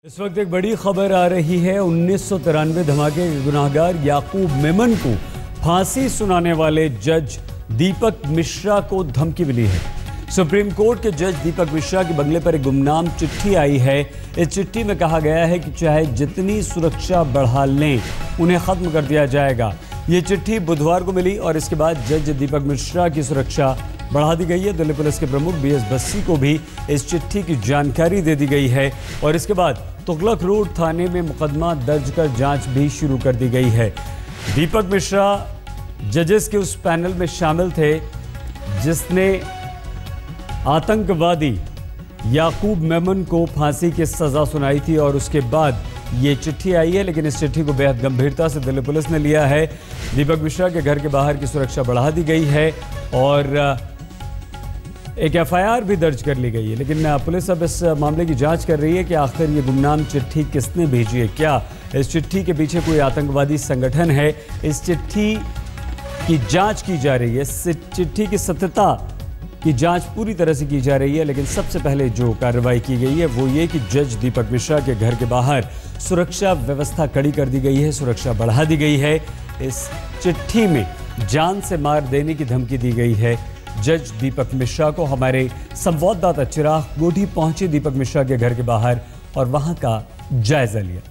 इस वक्त एक बड़ी खबर आ रही है। 1993 धमाके के गुनाहगार याकूब मेमन को फांसी सुनाने वाले जज दीपक मिश्रा को धमकी मिली है। सुप्रीम कोर्ट के जज दीपक मिश्रा के बंगले पर एक गुमनाम चिट्ठी आई है। इस चिट्ठी में कहा गया है कि चाहे जितनी सुरक्षा बढ़ा लें, उन्हें खत्म कर दिया जाएगा। ये चिट्ठी बुधवार को मिली और इसके बाद जज दीपक मिश्रा की सुरक्षा बढ़ा दी गई है। दिल्ली पुलिस के प्रमुख बीएस बस्सी को भी इस चिट्ठी की जानकारी दे दी गई है और इसके बाद तुगलक रोड थाने में मुकदमा दर्ज कर जांच भी शुरू कर दी गई है। दीपक मिश्रा जजेस के उस पैनल में शामिल थे जिसने आतंकवादी याकूब मेमन को फांसी की सजा सुनाई थी और उसके बाद ये चिट्ठी आई है। लेकिन इस चिट्ठी को बेहद गंभीरता से दिल्ली पुलिस ने लिया है। दीपक मिश्रा के घर के बाहर की सुरक्षा बढ़ा दी गई है और एक एफआईआर भी दर्ज कर ली गई है। लेकिन पुलिस अब इस मामले की जांच कर रही है कि आखिर ये गुमनाम चिट्ठी किसने भेजी है। क्या इस चिट्ठी के पीछे कोई आतंकवादी संगठन है? इस चिट्ठी की जांच की जा रही है। इस चिट्ठी की सत्यता की जांच पूरी तरह से की जा रही है। लेकिन सबसे पहले जो कार्रवाई की गई है वो ये कि जज दीपक मिश्रा के घर के बाहर सुरक्षा व्यवस्था कड़ी कर दी गई है, सुरक्षा बढ़ा दी गई है। इस चिट्ठी में जान से मार देने की धमकी दी गई है जज दीपक मिश्रा को। हमारे संवाददाता चिराग गोठी पहुंचे दीपक मिश्रा के घर के बाहर और वहां का जायजा लिया।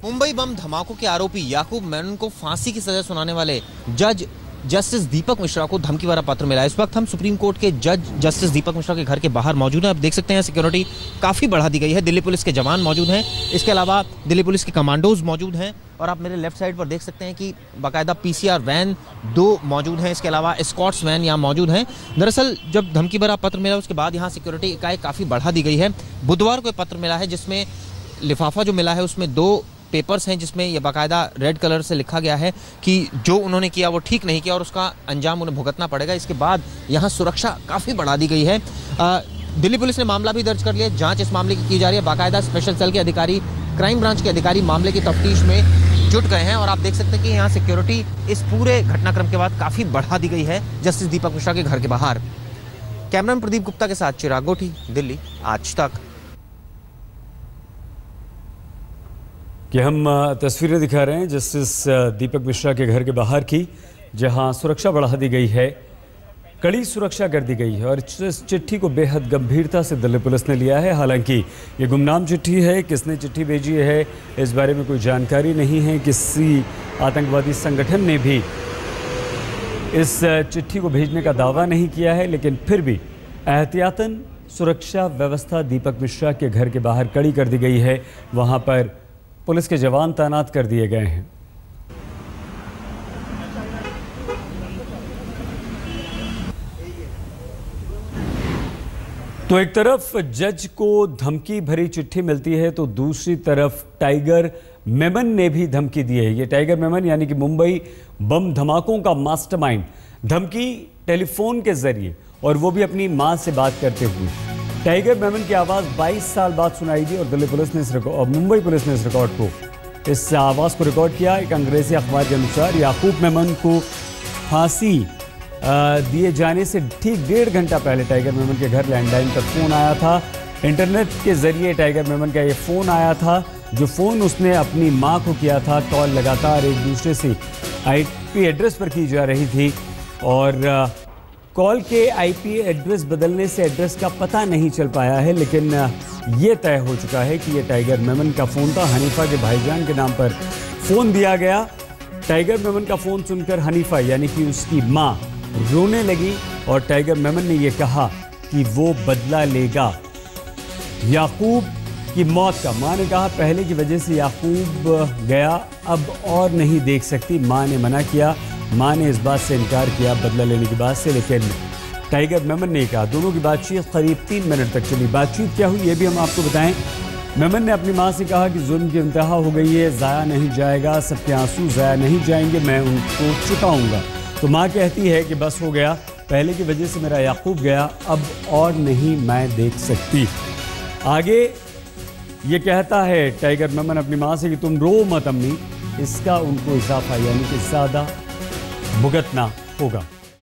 मुंबई बम धमाकों के आरोपी याकूब मेमन को फांसी की सजा सुनाने वाले जज जस्टिस दीपक मिश्रा को धमकी भरा पत्र मिला है। इस वक्त हम सुप्रीम कोर्ट के जज जस्टिस दीपक मिश्रा के घर के बाहर मौजूद हैं। आप देख सकते हैं सिक्योरिटी काफी बढ़ा दी गई है। दिल्ली पुलिस के जवान मौजूद हैं, इसके अलावा दिल्ली पुलिस के कमांडोज मौजूद हैं और आप मेरे लेफ्ट साइड पर देख सकते हैं कि बाकायदा पीसीआर वैन 2 मौजूद हैं। इसके अलावा एस्कॉर्ट्स वैन यहाँ मौजूद हैं। दरअसल जब धमकी भरा पत्र मिला उसके बाद यहाँ सिक्योरिटी इकाई काफी बढ़ा दी गई है। बुधवार को पत्र मिला है जिसमें लिफाफा जो मिला है उसमें 2 पेपर्स हैं जिसमें यह बाकायदा रेड कलर से लिखा गया है कि जो उन्होंने किया वो ठीक नहीं किया और उसका अंजाम उन्हें भुगतना पड़ेगा। इसके बाद यहाँ सुरक्षा काफ़ी बढ़ा दी गई है। दिल्ली पुलिस ने मामला भी दर्ज कर लिया। जांच इस मामले की जा रही है। बाकायदा स्पेशल सेल के अधिकारी, क्राइम ब्रांच के अधिकारी मामले की तफ्तीश में जुट गए हैं और आप देख सकते हैं कि यहाँ सिक्योरिटी इस पूरे घटनाक्रम के बाद काफ़ी बढ़ा दी गई है जस्टिस दीपक मिश्रा के घर के बाहर। कैमरामैन प्रदीप गुप्ता के साथ चिराग गोठी, दिल्ली आज तक। कि हम तस्वीरें दिखा रहे हैं जस्टिस दीपक मिश्रा के घर के बाहर की, जहां सुरक्षा बढ़ा दी गई है, कड़ी सुरक्षा कर दी गई है और इस चिट्ठी को बेहद गंभीरता से दिल्ली पुलिस ने लिया है। हालांकि ये गुमनाम चिट्ठी है, किसने चिट्ठी भेजी है इस बारे में कोई जानकारी नहीं है। किसी आतंकवादी संगठन ने भी इस चिट्ठी को भेजने का दावा नहीं किया है। लेकिन फिर भी एहतियातन सुरक्षा व्यवस्था दीपक मिश्रा के घर के बाहर कड़ी कर दी गई है। वहाँ पर पुलिस के जवान तैनात कर दिए गए हैं। तो एक तरफ जज को धमकी भरी चिट्ठी मिलती है तो दूसरी तरफ टाइगर मेमन ने भी धमकी दी है। ये टाइगर मेमन यानी कि मुंबई बम धमाकों का मास्टरमाइंड, धमकी टेलीफोन के जरिए और वो भी अपनी मां से बात करते हुए। टाइगर मेमन की आवाज़ 22 साल बाद सुनाई दी और दिल्ली पुलिस ने मुंबई पुलिस ने इस आवाज़ को रिकॉर्ड किया। एक अंग्रेजी अखबार के अनुसार याकूब मेमन को फांसी दिए जाने से ठीक 1.5 घंटा पहले टाइगर मेमन के घर लैंडलाइन पर फ़ोन आया था। इंटरनेट के ज़रिए टाइगर मेमन का ये फ़ोन आया था, जो फ़ोन उसने अपनी मां को किया था। कॉल लगातार एक दूसरे से आईपी एड्रेस पर की जा रही थी और कॉल के आईपी एड्रेस बदलने से एड्रेस का पता नहीं चल पाया है। लेकिन ये तय हो चुका है कि ये टाइगर मेमन का फ़ोन था। हनीफा के भाईजान के नाम पर फ़ोन दिया गया। टाइगर मेमन का फ़ोन सुनकर हनीफा यानी कि उसकी मां रोने लगी और टाइगर मेमन ने यह कहा कि वो बदला लेगा याकूब की मौत का। मां ने कहा पहले की वजह से याकूब गया, अब और नहीं देख सकती। मां ने मना किया, मां ने इस बात से इनकार किया बदला लेने की बात से। लेकिन टाइगर मेमन ने कहा। दोनों की बातचीत करीब 3 मिनट तक चली। बातचीत क्या हुई ये भी हम आपको बताएं। मेमन ने अपनी मां से कहा कि जुल्म की इंतहा हो गई है, ज़ाया नहीं जाएगा, सबके आंसू ज़ाया नहीं जाएंगे, मैं उनको चुकाऊंगा। तो मां कहती है कि बस हो गया, पहले की वजह से मेरा याकूब गया, अब और नहीं मैं देख सकती। आगे ये कहता है टाइगर मेमन अपनी मां से कि तुम रो मत अम्मी, इसका उनको इजाफा यानी कि ज़्यादा भुगतना होगा।